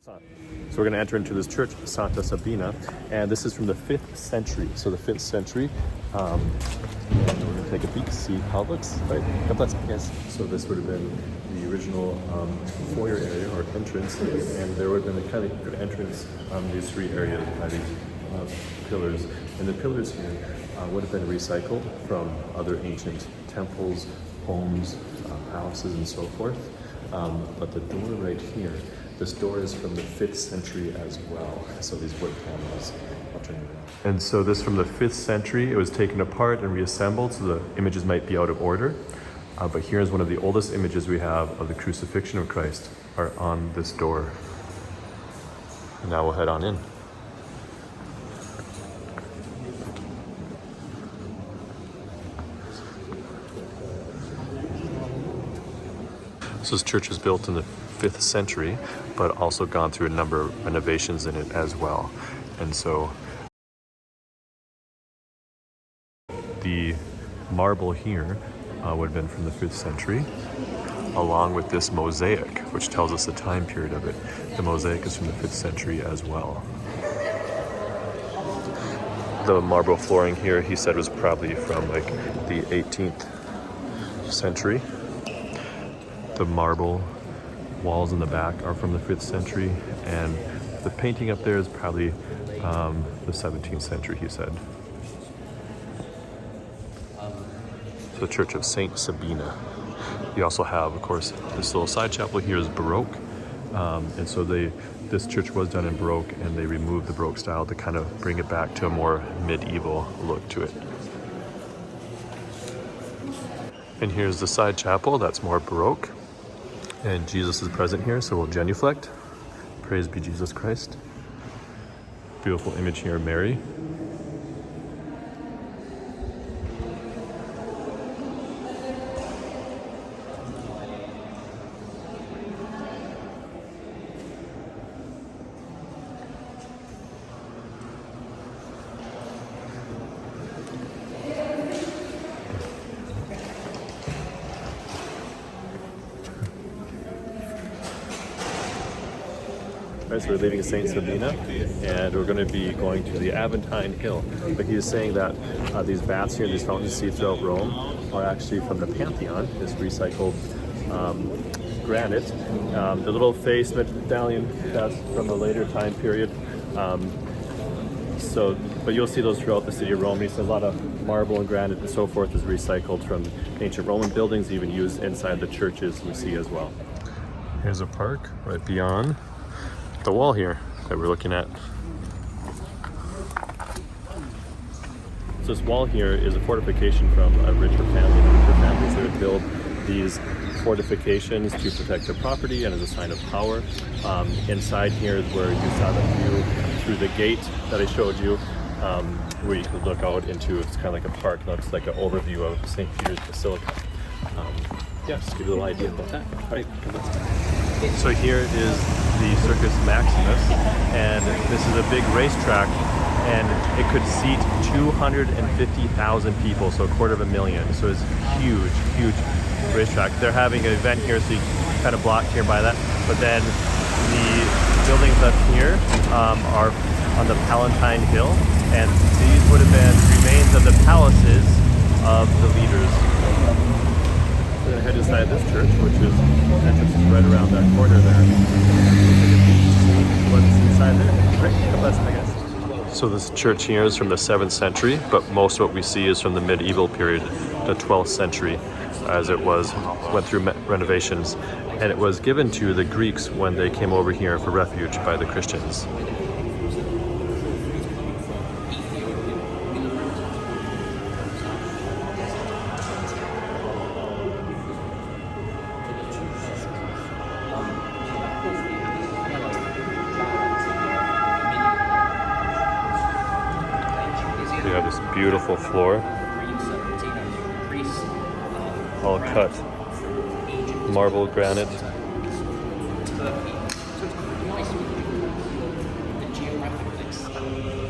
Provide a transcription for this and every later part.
So we're going to enter into this church, Santa Sabina, and this is from the 5th century. So the 5th century, and we're going to take a peek, see how it looks. Right? God bless. Yes. So this would have been the original foyer area or entrance, and there would have been a kind of good entrance on these three areas by these pillars. And the pillars here would have been recycled from other ancient temples, homes, palaces, and so forth. But the door right here, this door is from the 5th century as well. So these wood panels, I'll turn it around. And so this from the 5th century, it was taken apart and reassembled so the images might be out of order. But here's one of the oldest images we have of the crucifixion of Christ are on this door. And now we'll head on in. So this church was built in the 5th century, but also gone through a number of renovations in it as well. And so the marble here would have been from the 5th century, along with this mosaic, which tells us the time period of it. The mosaic is from the 5th century as well. The marble flooring here, he said, was probably from like the 18th century. The marble walls in the back are from the 5th century, and the painting up there is probably the 17th century, he said. So the Church of Saint Sabina. You also have, of course, this little side chapel here is Baroque, and so this church was done in Baroque, and they removed the Baroque style to kind of bring it back to a more medieval look to it. And here's the side chapel, that's more Baroque. And Jesus is present here, so we'll genuflect. Praise be Jesus Christ. Beautiful image here of Mary. Right, so we're leaving St. Sabina, and we're going to be going to the Aventine Hill. But he was saying that these baths here, these fountains you see throughout Rome, are actually from the Pantheon, this recycled granite. The little face medallion, that's from a later time period. But you'll see those throughout the city of Rome. He said a lot of marble and granite and so forth is recycled from ancient Roman buildings, even used inside the churches we see as well. Here's a park right beyond the wall here that we're looking at. So this wall here is a fortification from a richer family. Richer families that would build these fortifications to protect their property and as a sign of power. Inside here is where you saw the view through the gate that I showed you, where you could look out into, it's kind of like a park. It looks like an overview of St. Peter's Basilica. Yeah, just give you a little idea about that. All right. So here is the Circus Maximus, and this is a big racetrack, and it could seat 250,000 people, so 250,000. So it's huge, huge racetrack. They're having an event here, so you kind of blocked here by that. But then the buildings up here are on the Palatine Hill, and these would have been remains of the palaces of the leaders. We're going to head inside this church, which is entrance is right around that corner there. What's inside there? Great. God bless, I guess. So this church here is from the 7th century, but most of what we see is from the medieval period, the 12th century, as it went through renovations, and it was given to the Greeks when they came over here for refuge by the Christians. We have this beautiful floor, all cut marble granite.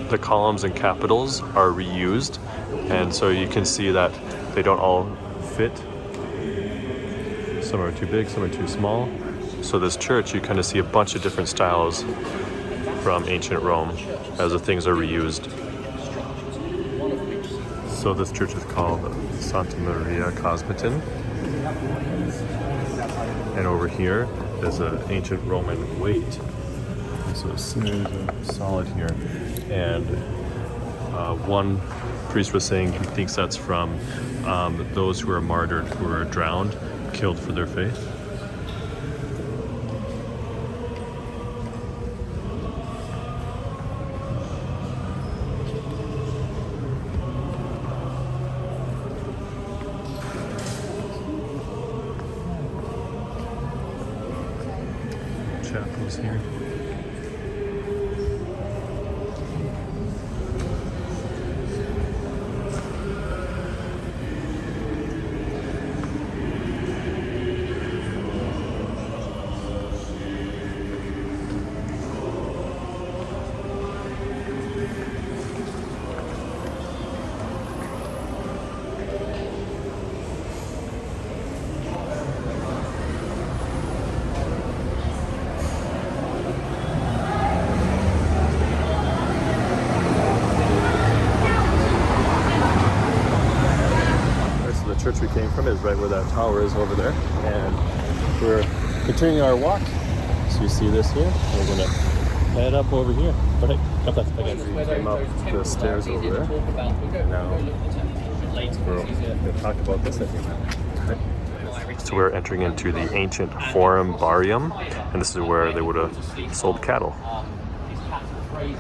The columns and capitals are reused, and so you can see that they don't all fit. Some are too big, some are too small. So this church, you kind of see a bunch of different styles from ancient Rome as the things are reused. So this church is called Santa Maria Cosmitin. And over here is an ancient Roman weight. So it's solid here. And one priest was saying he thinks that's from those who are martyred, who are drowned, killed for their faith. Chapels here. Church we came from is right where that tower is over there, and we're continuing our walk. So you see this here, we're gonna head up over here. Right, up that again. We came up the stairs over there. Now we're gonna talk about this, I think. So we're entering into the ancient Forum Barium, and this is where they would have sold cattle. These cats are crazy.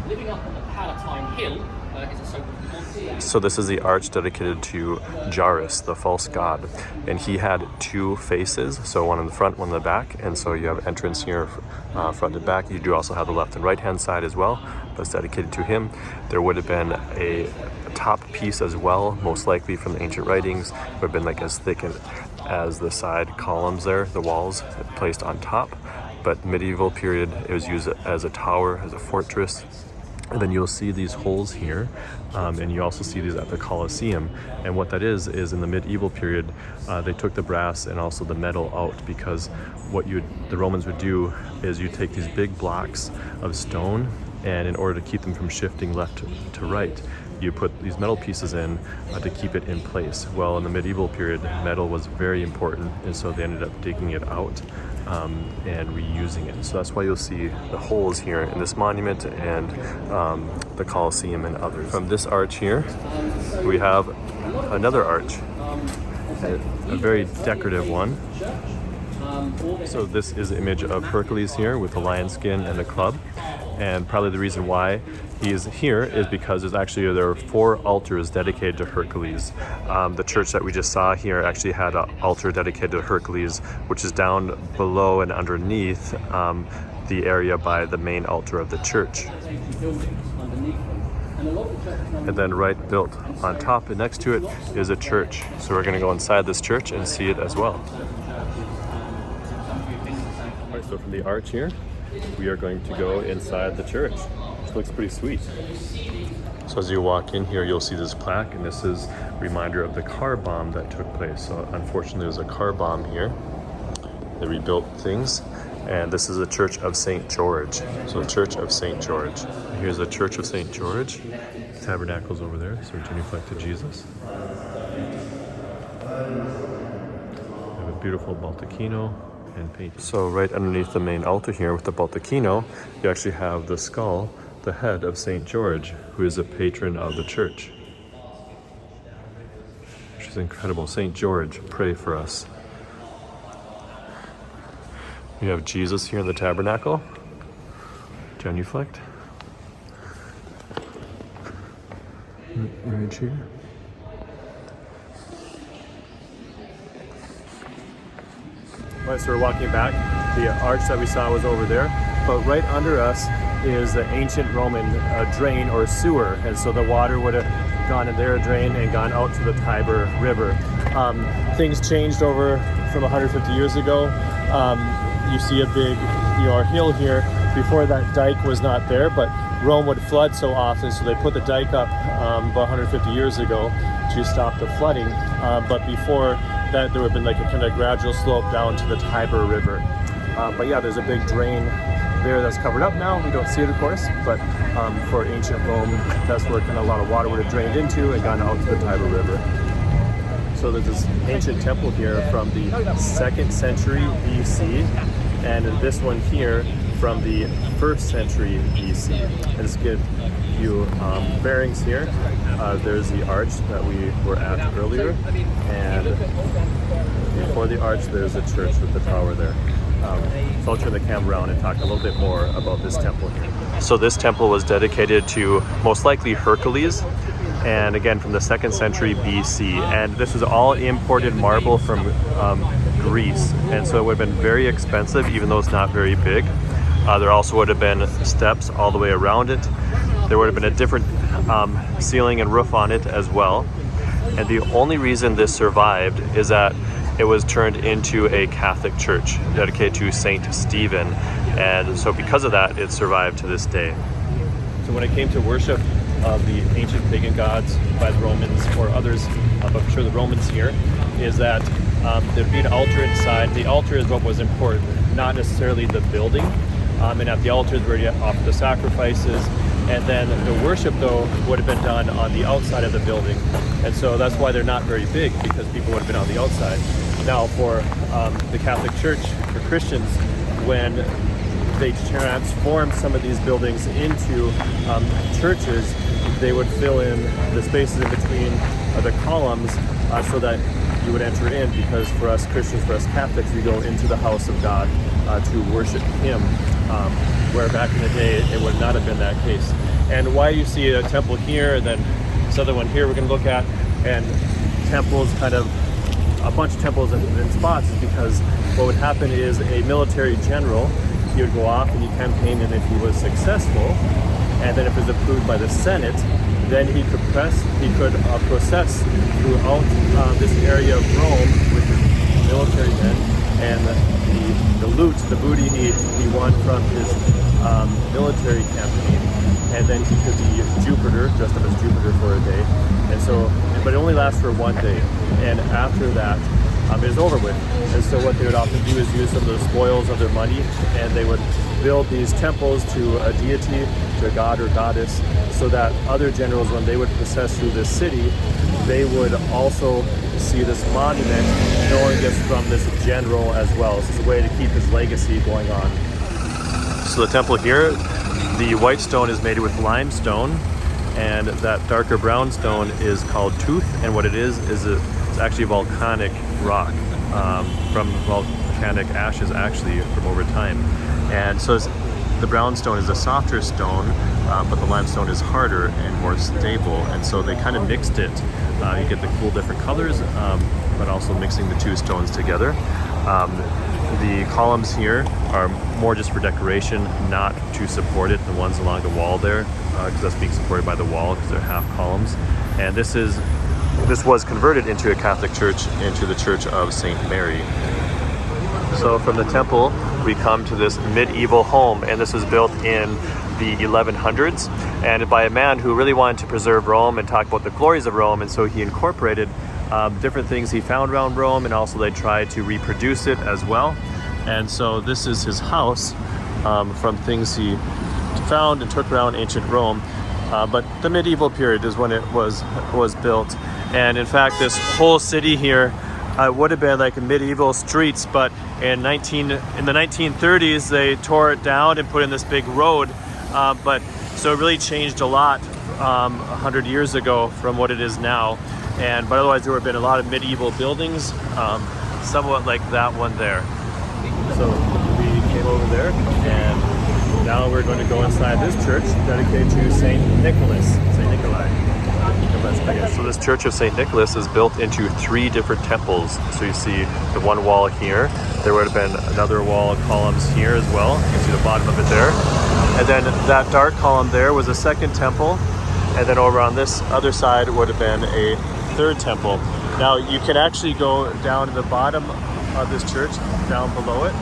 Living up on the Palatine Hill is a so-called So this is the arch dedicated to Jairus, the false god, and he had two faces, so one in the front, one in the back, and so you have entrance here, front and back. You do also have the left and right hand side as well, but it's dedicated to him. There would have been a top piece as well, most likely from the ancient writings. It would have been like as thick as the side columns there, the walls placed on top, but medieval period it was used as a tower, as a fortress. And then you'll see these holes here, and you also see these at the Colosseum. And what that is in the medieval period, they took the brass and also the metal out, because what the Romans would do is you take these big blocks of stone, and in order to keep them from shifting left to right, you put these metal pieces in to keep it in place. Well, in the medieval period, metal was very important, and so they ended up digging it out and reusing it. So that's why you'll see the holes here in this monument and the Colosseum and others. From this arch here, we have another arch, a very decorative one. So this is an image of Hercules here with the lion skin and the club. And probably the reason why he is here is because there are 4 altars dedicated to Hercules. The church that we just saw here actually had an altar dedicated to Hercules, which is down below and underneath the area by the main altar of the church. And then right built on top and next to it is a church. So we're going to go inside this church and see it as well. All right, so from the arch here, we are going to go inside the church, which looks pretty sweet. So as you walk in here, you'll see this plaque, and this is a reminder of the car bomb that took place. So unfortunately, there's a car bomb here. They rebuilt things, and this is the Church of St. George. So the Church of St. George. Here's the Church of St. George. Tabernacle's over there, so we're genuflect to Jesus. We have a beautiful baldacchino. So right underneath the main altar here with the baldacchino, you actually have the skull, the head of St. George, who is a patron of the church. Which is incredible. St. George, pray for us. We have Jesus here in the tabernacle. Genuflect. Right here. All right, so we're walking back. The arch that we saw was over there, but right under us is the ancient Roman drain or sewer, and so the water would have gone in their drain and gone out to the Tiber River. Things changed over from 150 years ago. You see a big, our hill here. Before that dike was not there, but Rome would flood so often, so they put the dike up about 150 years ago to stop the flooding. But before that, there would have been like a kind of gradual slope down to the Tiber River. But yeah, there's a big drain there that's covered up now. We don't see it, of course, but for ancient Rome, that's where kind of a lot of water would have drained into and gone out to the Tiber River. So there's this ancient temple here from the 2nd century BC, and this one here from the 1st century BC. And just give you bearings here. There's the arch that we were at earlier, and before the arch there's a church with the tower there. So I'll turn the camera around and talk a little bit more about this temple here. So this temple was dedicated to most likely Hercules, and again from the 2nd century BC, and this is all imported marble from Greece, and so it would have been very expensive even though it's not very big. There also would have been steps all the way around it. There would have been a different ceiling and roof on it as well, and the only reason this survived is that it was turned into a Catholic church dedicated to Saint Stephen, and so because of that it survived to this day. So when it came to worship of the ancient pagan gods by the Romans or others, but for sure the Romans here, is that there'd be an altar inside. The altar is what was important, not necessarily the building. And at the altars where you offer the sacrifices, and then the worship though would have been done on the outside of the building, and so that's why they're not very big, because people would have been on the outside. Now for the Catholic Church, for Christians, when they transformed some of these buildings into churches, they would fill in the spaces in between the columns so that you would enter in, because for us Christians, for us Catholics, we go into the house of God to worship Him, where back in the day it would not have been that case. And why you see a temple here and then this other one here we're going to look at, and temples, kind of a bunch of temples in spots, is because what would happen is a military general, he would go off and he campaigned, and if he was successful, and then if it was approved by the Senate, then he could process throughout this area of Rome with his military men, and the loot, the booty he won from his military campaign, and then he could be Jupiter, dressed up as Jupiter for a day, and so, but it only lasts for one day, and after that it is over with. And so what they would often do is use some of the spoils of their money, and they would build these temples to a deity, to a god or goddess, so that other generals, when they would process through this city, they would also see this monument knowing it's from this general as well. So it's a way to keep his legacy going on. So the temple here, the white stone is made with limestone, and that darker brown stone is called tooth, and what it is it's actually volcanic rock from volcanic ashes, actually, from over time. And so the brown stone is a softer stone, but the limestone is harder and more stable, and so they kind of mixed it. You get the cool different colors, but also mixing the two stones together. The columns here are more just for decoration, not to support it. The ones along the wall there, because that's being supported by the wall, because they're half columns. And this was converted into a Catholic church, into the Church of St. Mary. So from the temple, we come to this medieval home, and this was built in the 1100s, and by a man who really wanted to preserve Rome and talk about the glories of Rome, and so he incorporated different things he found around Rome, and also they tried to reproduce it as well. And so this is his house from things he found and took around ancient Rome. But the medieval period is when it was built, and in fact this whole city here would have been like medieval streets, but in the 1930s they tore it down and put in this big road. But so it really changed a lot 100 years ago from what it is now. But otherwise there would have been a lot of medieval buildings, somewhat like that one there. So we came over there, and now we're going to go inside this church dedicated to St. Nicholas, St. Nikolai. So this Church of St. Nicholas is built into 3 different temples. So you see the one wall here. There would have been another wall of columns here as well. You can see the bottom of it there. And then that dark column there was a second temple. And then over on this other side would have been a third temple. Now you can actually go down to the bottom of this church, down below it,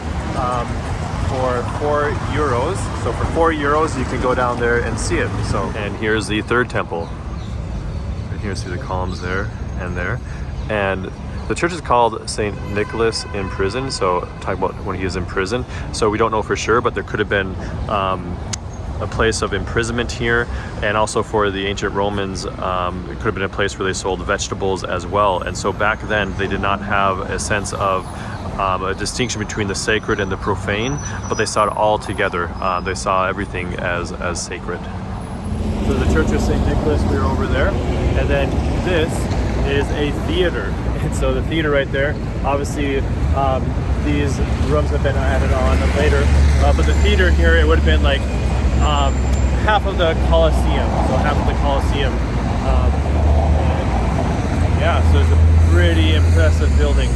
for €4. So for €4 you can go down there and see it. So, and here's the third temple. Right here, see the columns there and there. And The church is called St. Nicholas in prison, so talking about when he is in prison. So we don't know for sure, but there could have been a place of imprisonment here, and also for the ancient Romans, it could have been a place where they sold vegetables as well. And so back then, they did not have a sense of a distinction between the sacred and the profane, but they saw it all together. They saw everything as sacred. So the Church of St. Nicholas, we're over there, and then this is a theater. And so the theater right there, obviously these rooms have been added on later, but the theater here, it would have been like half of the Colosseum, so half of the Colosseum. Yeah, so it's a pretty impressive building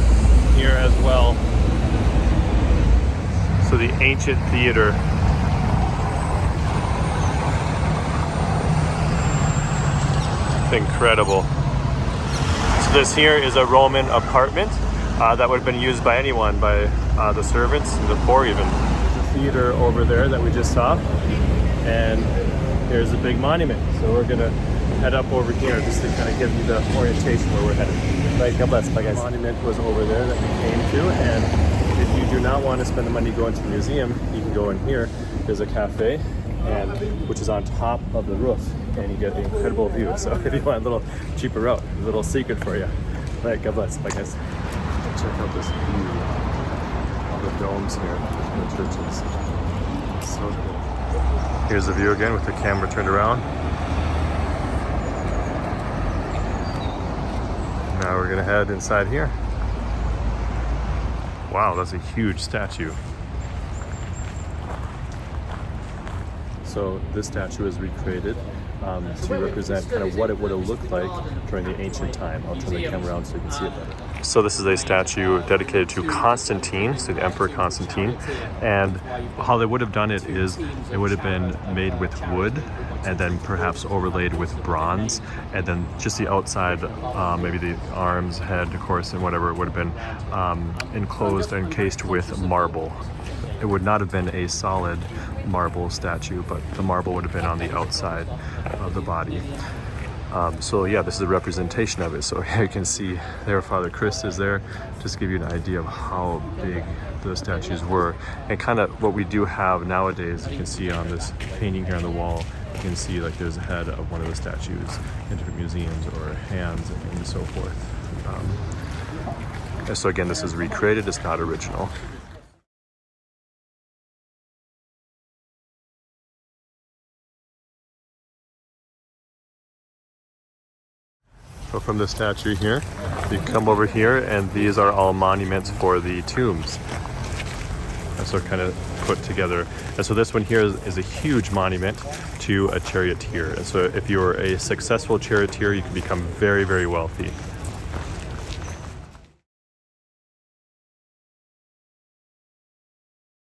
here as well. So the ancient theater. It's incredible. So this here is a Roman apartment that would have been used by anyone, by the servants, the poor even. There's a theater over there that we just saw, and here's a big monument. So we're gonna head up over here just to kind of give you the orientation where we're headed. Right, God bless. Bye guys. The monument was over there that we came to, and if you do not want to spend the money going to the museum, you can go in here. There's a cafe, and which is on top of the roof, and you get an incredible view. So if you want a little cheaper route, a little secret for you. Right, God bless. Bye guys. Check out this view. All the domes here, the churches. So cool. Here's the view again with the camera turned around. Now we're gonna head inside here. Wow, that's a huge statue. So this statue is recreated to represent kind of what it would have looked like during the ancient time. I'll turn the camera around so you can see it better. So this is a statue dedicated to Constantine, so the Emperor Constantine. And how they would have done it is it would have been made with wood and then perhaps overlaid with bronze, and then just the outside, maybe the arms, head, of course, and whatever, it would have been enclosed and encased with marble. It would not have been a solid marble statue, but the marble would have been on the outside of the body. So yeah, this is a representation of it. So here you can see there Father Chris is there, just to give you an idea of how big those statues were. And kind of what we do have nowadays, you can see on this painting here on the wall, you can see like there's a head of one of the statues in different museums, or hands and so forth. And so again, this is recreated, it's not original. So from the statue here, you come over here, and these are all monuments for the tombs. And so kind of put together. And so this one here is a huge monument to a charioteer. And so if you're a successful charioteer, you can become very, very wealthy.